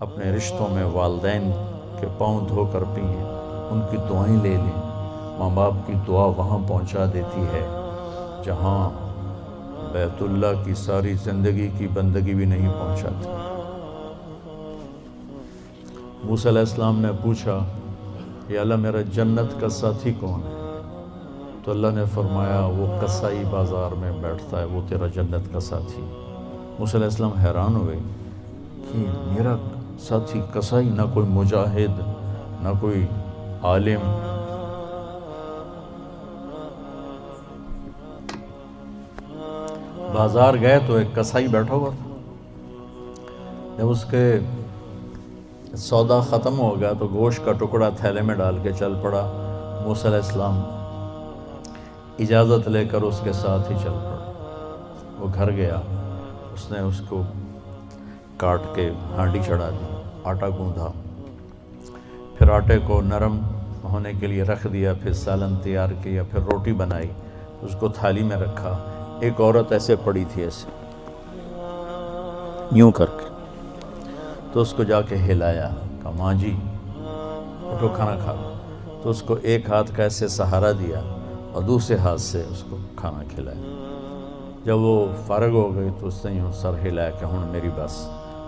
اپنے رشتوں میں والدین کے پاؤں دھو کر پئیں، ان کی دعائیں لے لیں۔ ماں باپ کی دعا وہاں پہنچا دیتی ہے جہاں بیت اللہ کی ساری زندگی کی بندگی بھی نہیں پہنچاتی۔ موسیٰ علیہ السلام نے پوچھا، یا اللہ میرا جنت کا ساتھی کون ہے؟ تو اللہ نے فرمایا وہ قصائی بازار میں بیٹھتا ہے، وہ تیرا جنت کا ساتھی۔ موسیٰ علیہ السلام حیران ہوئے کہ میرا ساتھی قصائی، نہ کوئی مجاہد نہ کوئی عالم۔ بازار گئے تو ایک قصائی بیٹھا ہوا تھا۔ جب اس کے سودا ختم ہو گیا تو گوشت کا ٹکڑا تھیلے میں ڈال کے چل پڑا۔ موسیٰ علیہ السلام اجازت لے کر اس کے ساتھ ہی چل پڑا۔ وہ گھر گیا، اس نے اس کو کاٹ کے ہانڈی چڑھا دی، آٹا گوندھا، پھر آٹے کو نرم ہونے کے لیے رکھ دیا، پھر سالن تیار کیا، پھر روٹی بنائی، اس کو تھالی میں رکھا۔ ایک عورت ایسے پڑی تھی، ایسے یوں کر کے، تو اس کو جا کے ہلایا، کہا ماں جی اٹھو کھانا کھا۔ تو اس کو ایک ہاتھ کا ایسے سہارا دیا اور دوسرے ہاتھ سے اس کو کھانا کھلایا۔ جب وہ فارغ ہو گئی تو اس نے یوں سر ہلایا کہ ہن میری بس،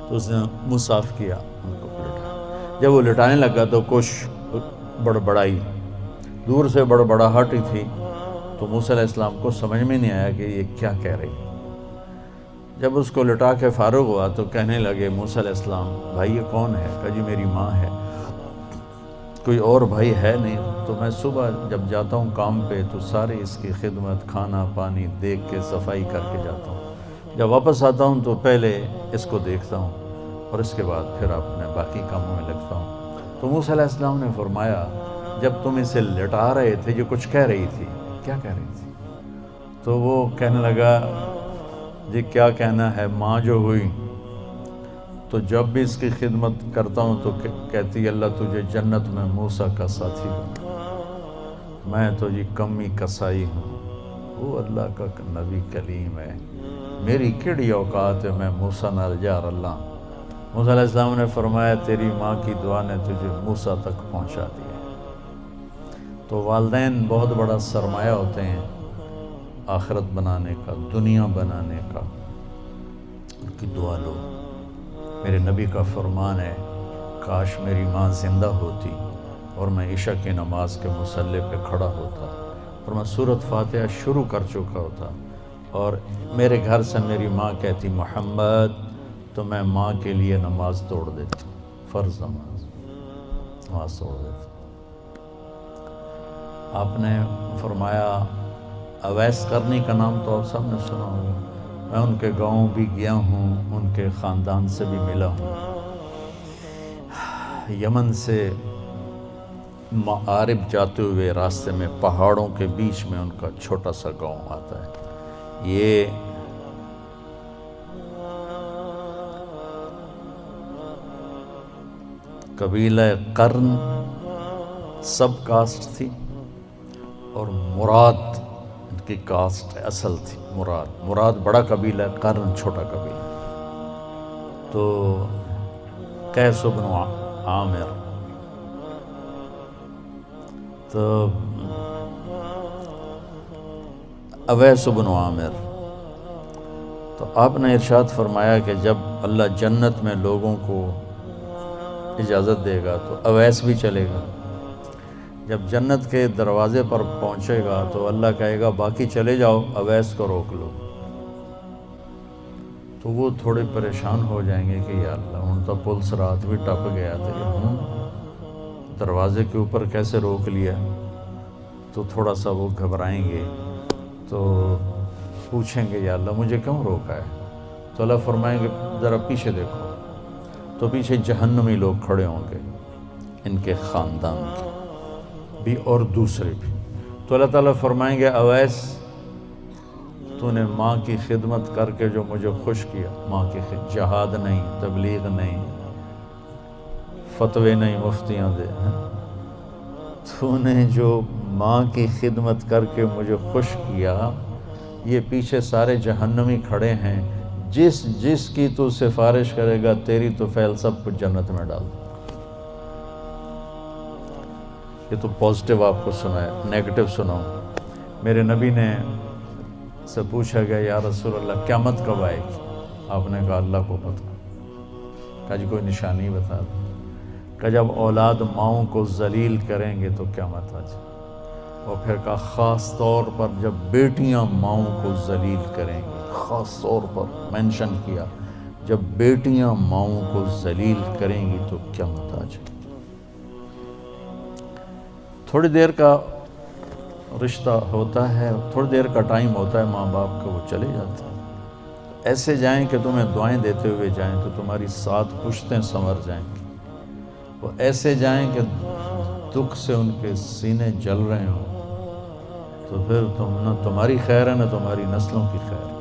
تو اس نے منہ صاف کیا، ان کو لٹایا۔ جب وہ لٹانے لگا تو کچھ بڑبڑائی، دور سے بڑبڑاہٹ ہی تھی، تو موسیٰ علیہ السلام کو سمجھ میں نہیں آیا کہ یہ کیا کہہ رہی ہے۔ جب اس کو لٹا کے فارغ ہوا تو کہنے لگے موسیٰ علیہ السلام، بھائی یہ کون ہے؟ کہا جی میری ماں ہے، کوئی اور بھائی ہے نہیں، تو میں صبح جب جاتا ہوں کام پہ تو سارے اس کی خدمت، کھانا پانی دیکھ کے صفائی کر کے جاتا ہوں، جب واپس آتا ہوں تو پہلے اس کو دیکھتا ہوں اور اس کے بعد پھر اپنے باقی کاموں میں لگتا ہوں۔ تو موسیٰ علیہ السلام نے فرمایا، جب تم اسے لٹا رہے تھے یہ کچھ کہہ رہی تھی، کیا کہہ رہی تھی؟ تو وہ کہنے لگا، جی کیا کہنا ہے، ماں جو ہوئی تو جب بھی اس کی خدمت کرتا ہوں تو کہتی اللہ تجھے جنت میں موسیٰ کا ساتھی بنا، میں تو جی کمی کسائی ہوں، وہ اللہ کا نبی کلیم ہے، میری کیڑی اوقات ہے میں موسیٰ نال یار اللہ۔ موسیٰ علیہ السلام نے فرمایا تیری ماں کی دعا نے تجھے موسیٰ تک پہنچا دیا۔ تو والدین بہت بڑا سرمایہ ہوتے ہیں آخرت بنانے کا، دنیا بنانے کا، ان کی دعا لو۔ میرے نبی کا فرمان ہے، کاش میری ماں زندہ ہوتی اور میں عشاء کی نماز کے مصلی پہ کھڑا ہوتا اور میں سورۃ فاتحہ شروع کر چکا ہوتا اور میرے گھر سے میری ماں کہتی محمد، تو میں ماں کے لیے نماز توڑ دیتا، فرض نماز توڑ دیتا۔ آپ نے فرمایا، اویس قرنی کا نام تو آپ سب نے سنا ہوگا، میں ان کے گاؤں بھی گیا ہوں، ان کے خاندان سے بھی ملا ہوں۔ یمن سے معارب جاتے ہوئے راستے میں پہاڑوں کے بیچ میں ان کا چھوٹا سا گاؤں آتا ہے۔ یہ قبیلہ قرن سب کاسٹ تھی اور مراد ان کی کاسٹ اصل تھی۔ مراد بڑا قبیلہ، قرن چھوٹا قبیلہ۔ تو قیس بن عامر، تو اویس بن عامر، تو آپ نے ارشاد فرمایا کہ جب اللہ جنت میں لوگوں کو اجازت دے گا تو اویس بھی چلے گا، جب جنت کے دروازے پر پہنچے گا تو اللہ کہے گا باقی چلے جاؤ، اویس کو روک لو۔ تو وہ تھوڑے پریشان ہو جائیں گے کہ یا اللہ ہن تو پولیس رات بھی ٹپ گیا تھا، دروازے کے اوپر کیسے روک لیا؟ تو تھوڑا سا وہ گھبرائیں گے، تو پوچھیں گے یا اللہ مجھے کیوں روکا ہے؟ تو اللہ فرمائیں گے ذرا پیچھے دیکھو، تو پیچھے جہنمی لوگ کھڑے ہوں گے، ان کے خاندان کے بھی اور دوسرے بھی۔ تو اللہ تعالیٰ فرمائیں گے اویس تو نے ماں کی خدمت کر کے جو مجھے خوش کیا، ماں کی جہاد نہیں، تبلیغ نہیں، فتوے نہیں مفتیاں دے، تو نے جو ماں کی خدمت کر کے مجھے خوش کیا، یہ پیچھے سارے جہنمی کھڑے ہیں، جس کی تو سفارش کرے گا تیری تو فعل سب کچھ جنت میں ڈال دے۔ یہ تو پازیٹیو آپ کو سنا ہے، نیگیٹو سناؤں۔ میرے نبی نے سے پوچھا گیا یا رسول اللہ قیامت کب آئے گی؟ آپ نے کہا اللہ کو پتہ۔ کہا جی کوئی نشانی بتا دو۔ کہ جب اولاد ماؤں کو ذلیل کریں گے تو قیامت آ جائے۔ اور پھر کہا خاص طور پر جب بیٹیاں ماؤں کو ذلیل کریں گی، خاص طور پر مینشن کیا، جب بیٹیاں ماؤں کو ذلیل کریں گی تو قیامت آ جائے۔ تھوڑی دیر کا رشتہ ہوتا ہے، تھوڑی دیر کا ٹائم ہوتا ہے ماں باپ کا، وہ چلے جاتے ہیں۔ ایسے جائیں کہ تمہیں دعائیں دیتے ہوئے جائیں تو تمہاری 7 پشتیں سنور جائیں گی۔ وہ ایسے جائیں کہ دکھ سے ان کے سینے جل رہے ہوں، تو پھر نہ تمہاری خیر ہے نہ تمہاری نسلوں کی خیر ہے۔